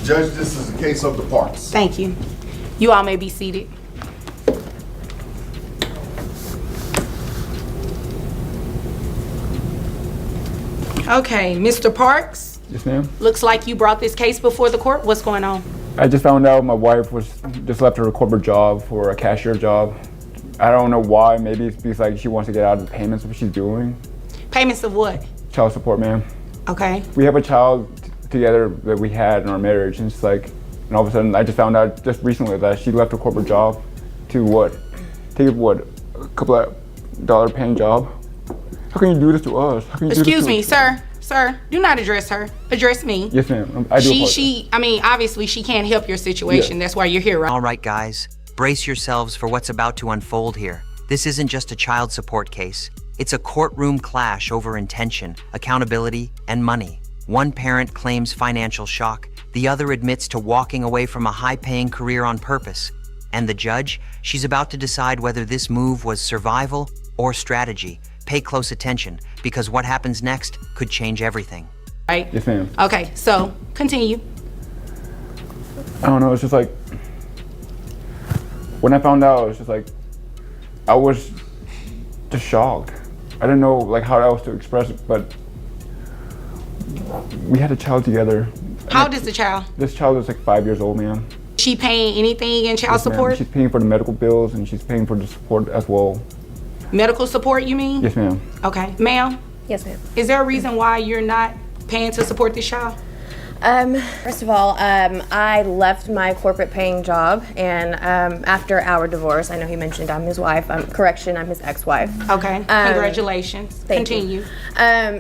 Judge, this is a case of the parts. Thank you. You all may be seated. Okay, Mr. Parks. Yes, ma'am. Looks like you brought this case before the court. What's going on? I just found out my wife just left her corporate job for a cashier job. I don't know why. Maybe it's because like she wants to get out of the payments of what she's doing. Payments of what? Child support, ma'am. Okay. We have a child together that we had in our marriage, and it's like, and all of a sudden I just found out just recently that she left her corporate job to take a couple of dollar paying job. How can you do this to us? How can you Excuse me, sir. Sir, do not address her. Address me. Yes, ma'am. I do apologize. I mean, obviously she can't help your situation. Yeah. That's why you're here, right? All right, guys, brace yourselves for what's about to unfold here. This isn't just a child support case. It's a courtroom clash over intention, accountability, and money. One parent claims financial shock. The other admits to walking away from a high-paying career on purpose. And the judge, she's about to decide whether this move was survival or strategy. Pay close attention, because what happens next could change everything. Right? Yes, ma'am. Okay, so continue. I don't know, it's just like, when I found out, it's just like, I was just shocked. I didn't know like how else to express it, but we had a child together. How old is the child? This child is like 5 years old, ma'am. She paying anything in child Yes, ma'am. support? She's paying for the medical bills and she's paying for the support as well. Medical support, you mean? Yes, ma'am. Okay. Ma'am, Yes, ma'am. is there a reason why you're not paying to support this child? First of all, I left my corporate paying job, and after our divorce, I know he mentioned I'm his wife. Correction, I'm his ex-wife. Okay. Congratulations. Thank Continue. you.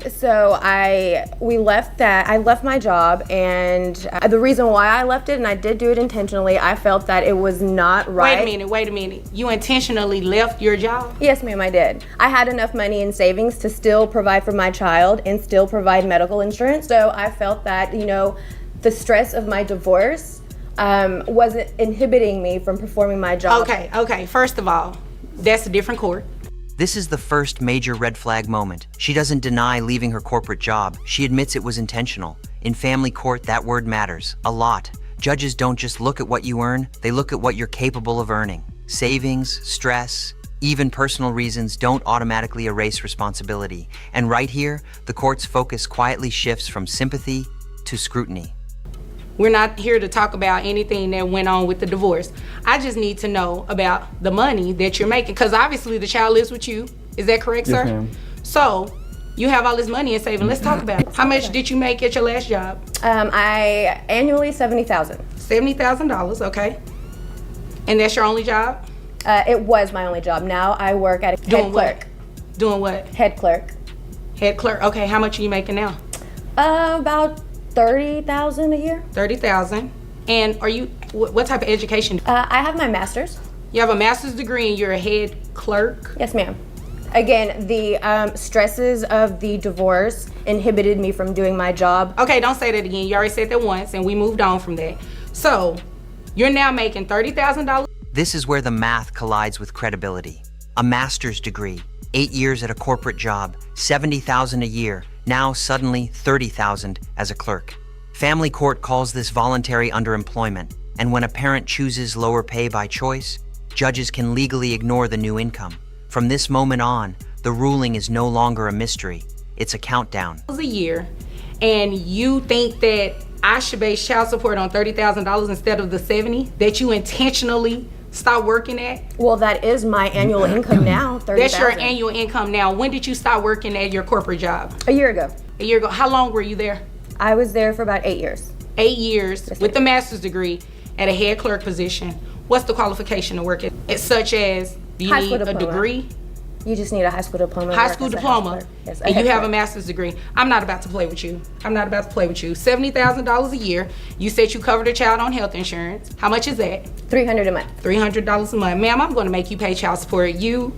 So I left my job, and the reason why I left it, and I did do it intentionally, I felt that it was not right. Wait a minute. You intentionally left your job? Yes, ma'am, I did. I had enough money in savings to still provide for my child and still provide medical insurance. So I felt that, the stress of my divorce wasn't inhibiting me from performing my job. Okay. First of all, that's a different court. This is the first major red flag moment. She doesn't deny leaving her corporate job. She admits it was intentional. In family court, that word matters a lot. Judges don't just look at what you earn, they look at what you're capable of earning. Savings, stress, even personal reasons don't automatically erase responsibility. And right here, the court's focus quietly shifts from sympathy to scrutiny. We're not here to talk about anything that went on with the divorce. I just need to know about the money that you're making, because obviously the child lives with you. Is that correct, Yes, sir? ma'am. So you have all this money in saving. Let's talk about it. How much did you make at your last job? I annually $70,000. $70,000, okay. And that's your only job? It was my only job. Now I work at a Doing head clerk. what? Doing what? Head clerk. Head clerk. Okay, how much are you making now? About $30,000 a year. $30,000. And are you, what type of education? I have my master's. You have a master's degree and you're a head clerk? Yes, ma'am. Again, the stresses of the divorce inhibited me from doing my job. Okay, don't say that again. You already said that once and we moved on from that. So, you're now making $30,000? This is where the math collides with credibility. A master's degree, 8 years at a corporate job, $70,000 a year, now suddenly $30,000 as a clerk. Family court calls this voluntary underemployment, and when a parent chooses lower pay by choice, judges can legally ignore the new income. From this moment on, the ruling is no longer a mystery, it's a countdown. A year, and you think that I should base child support on $30,000 instead of the 70 that you intentionally stop working at? Well, that is my annual income now, $30,000. That's your annual income now. When did you stop working at your corporate job? A year ago. A year ago. How long were you there? I was there for about 8 years. 8 years with a master's degree at a head clerk position. What's the qualification to work at? It's such as, do you need a degree? You just need a high school diploma. High school diploma, yes, and you have a master's degree. I'm not about to play with you. $70,000 a year. You said you covered a child on health insurance. How much is that? $300 a month. $300 a month. Ma'am, I'm going to make you pay child support. You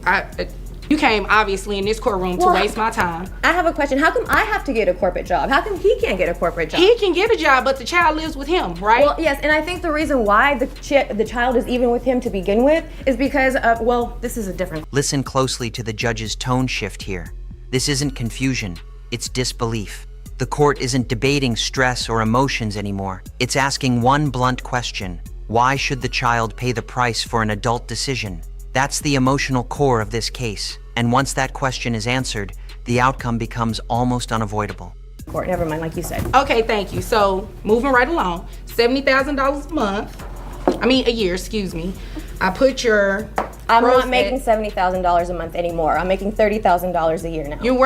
came obviously in this courtroom to waste my time. I have a question. How come I have to get a corporate job? How come he can't get a corporate job? He can get a job, but the child lives with him, right? Well, yes, and I think the reason why the child is even with him to begin with is because of, well, this is a different. Listen closely to the judge's tone shift here. This isn't confusion, it's disbelief. The court isn't debating stress or emotions anymore. It's asking one blunt question. Why should the child pay the price for an adult decision? That's the emotional core of this case. And once that question is answered, the outcome becomes almost unavoidable. Court, never mind, like you said. Okay, thank you. So moving right along, $70,000 a month. A year, excuse me. I put your I'm gross not making at- $70,000 a month anymore. I'm making $30,000 a year now. You're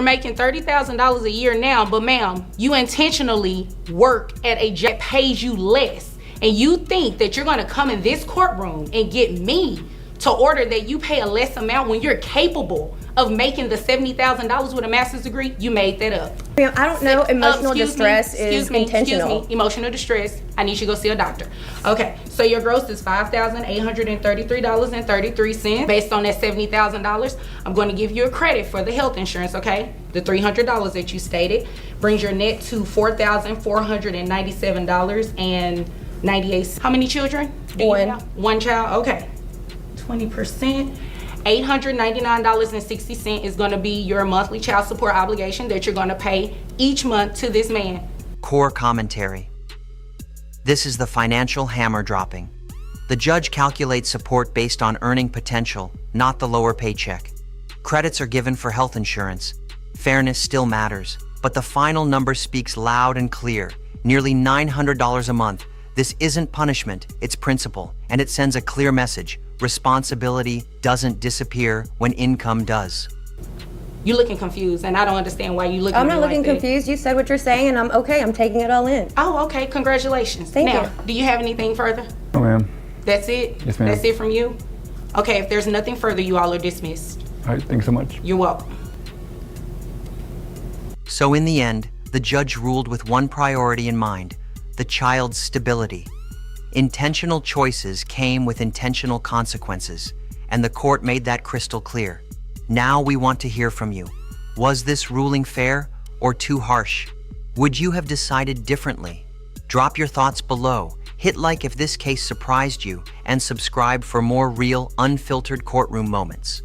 making $30,000 a year now, but ma'am, you intentionally work at a job that pays you less. And you think that you're gonna come in this courtroom and get me to order that you pay a less amount when you're capable of making the $70,000 with a master's degree? You made that up. Ma'am, I don't know. Emotional Excuse me, distress excuse is me, intentional. Excuse me, emotional distress. I need you to go see a doctor. Okay, so your gross is $5,833.33. Based on that $70,000, I'm going to give you a credit for the health insurance, okay? The $300 that you stated brings your net to $4,497.98. How many children? do you One. have? One child, okay. 20%. $899.60 is going to be your monthly child support obligation that you're going to pay each month to this man. Core commentary. This is the financial hammer dropping. The judge calculates support based on earning potential, not the lower paycheck. Credits are given for health insurance. Fairness still matters, but the final number speaks loud and clear. Nearly $900 a month. This isn't punishment, it's principle, and it sends a clear message. Responsibility doesn't disappear when income does. You looking confused, and I don't understand why you looking I'm at not me looking like that. confused. You said what you're saying, and I'm okay. I'm taking it all in. Oh, okay. Congratulations. Thank now, you. do you have anything further? Oh, ma'am. That's it? Yes, ma'am. That's it from you? Okay, if there's nothing further, you all are dismissed. All right, thanks so much. You're welcome. So in the end, the judge ruled with one priority in mind: the child's stability. Intentional choices came with intentional consequences, and the court made that crystal clear. Now we want to hear from you. Was this ruling fair or too harsh? Would you have decided differently? Drop your thoughts below, hit like if this case surprised you, and subscribe for more real, unfiltered courtroom moments.